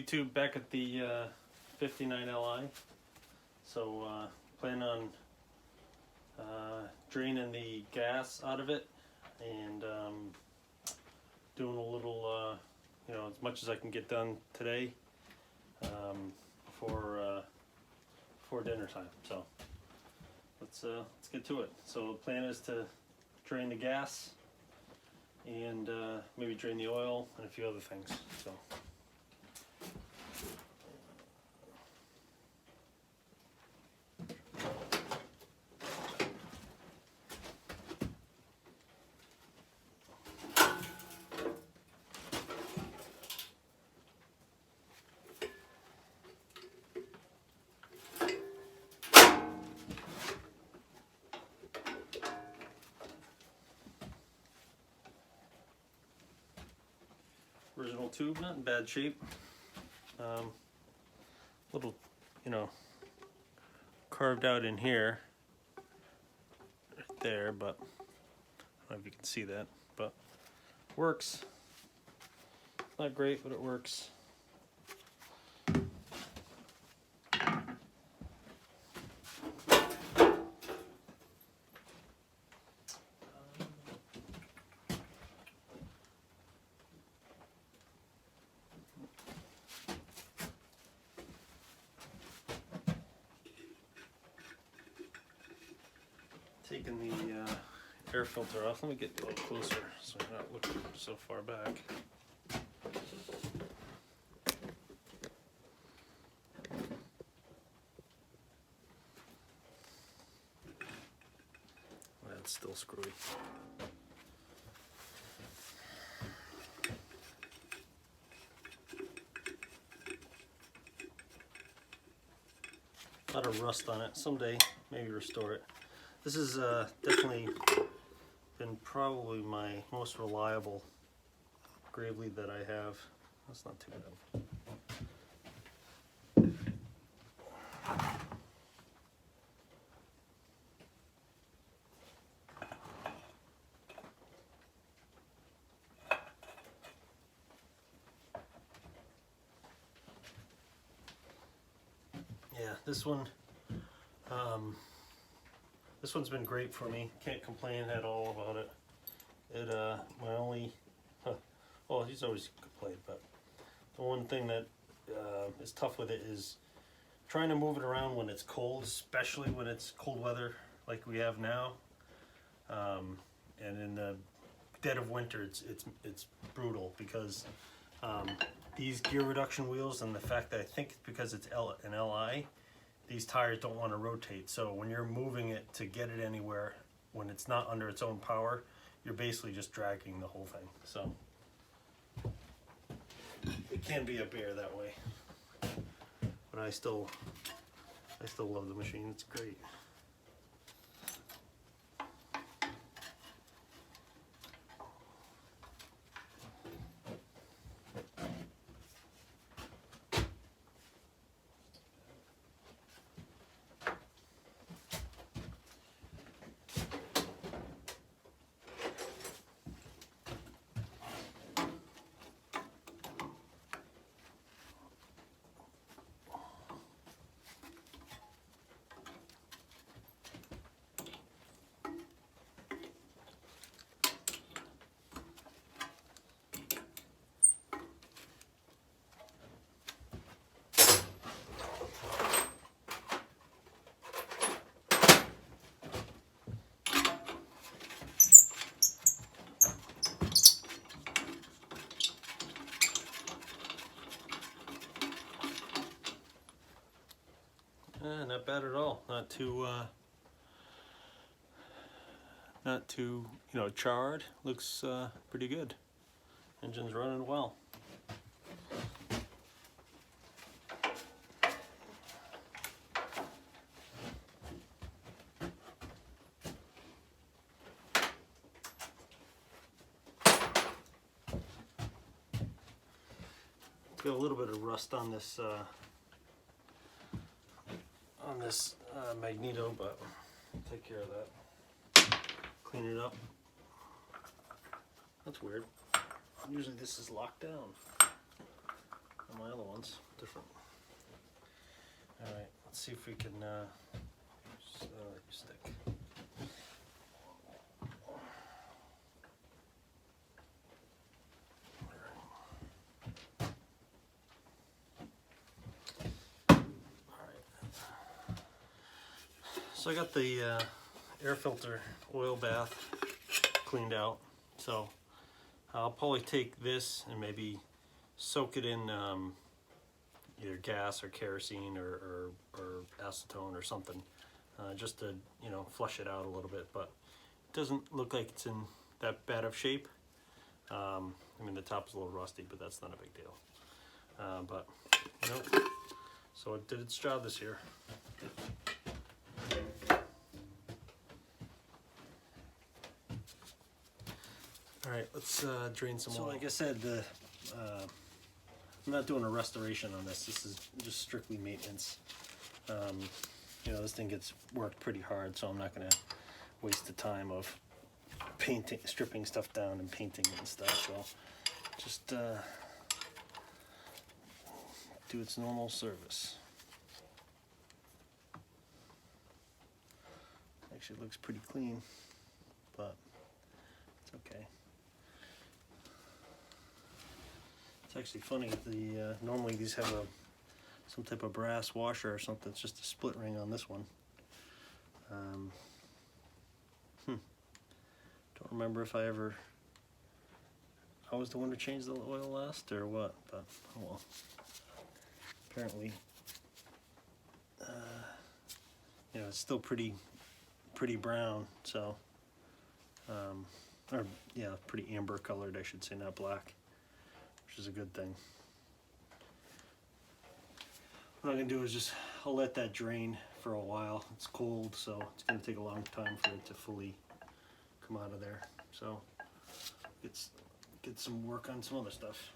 YouTube, back at the 59 Li. So plan on draining the gas out of it and doing a little, you know, as much as I can get done today before dinner time. So let's get to it. So the plan is to drain the gas and maybe drain the oil and a few other things. So. Original tube, not in bad shape. Little, you know, carved out in here, right there, but I don't know if you can see that, but works. Not great, but it works. Taking the air filter off. Let me get a little closer so I'm not looking so far back. That's still screwy. A lot of rust on it. Someday, maybe restore it. This has definitely been probably my most reliable grave lead that I have. That's not too bad. Yeah, this one's been great for me. Can't complain at all about it. My only, well, he's always complained, but the one thing that is tough with it is trying to move it around when it's cold, especially when it's cold weather like we have now. And in the dead of winter, it's brutal because these gear reduction wheels and the fact that I think it's because it's an LI, these tires don't want to rotate. So when you're moving it to get it anywhere, when it's not under its own power, you're basically just dragging the whole thing. So it can be a bear that way. But I still love the machine. It's great. Not bad at all. Not too, you know, charred. Looks pretty good. Engine's running well. Got a little bit of rust on this magneto, but I'll take care of that. Clean it up. That's weird. Usually this is locked down. my other ones, different. All right, let's see if we can stick. So I got the air filter oil bath cleaned out. So I'll probably take this and maybe soak it in either gas or kerosene or acetone or something, just to, you know, flush it out a little bit. But it doesn't look like it's in that bad of shape. I mean, the top is a little rusty, but that's not a big deal. But nope. So it did its job this year. All right, let's drain some oil. So like I said, I'm not doing a restoration on this. This is just strictly maintenance. You know, this thing gets worked pretty hard, so I'm not gonna waste the time of painting, stripping stuff down and painting it and stuff. So just do its normal service. Actually, it looks pretty clean, but it's okay. It's actually funny, normally these have some type of brass washer or something. It's just a split ring on this one. Don't remember if I was the one to change the oil last or what, but oh well. Apparently, you know, it's still pretty brown, so, or yeah, pretty amber colored, I should say, not black, which is a good thing. What I'm gonna do is I'll let that drain for a while. It's cold, so it's gonna take a long time for it to fully come out of there. So get some work on some other stuff.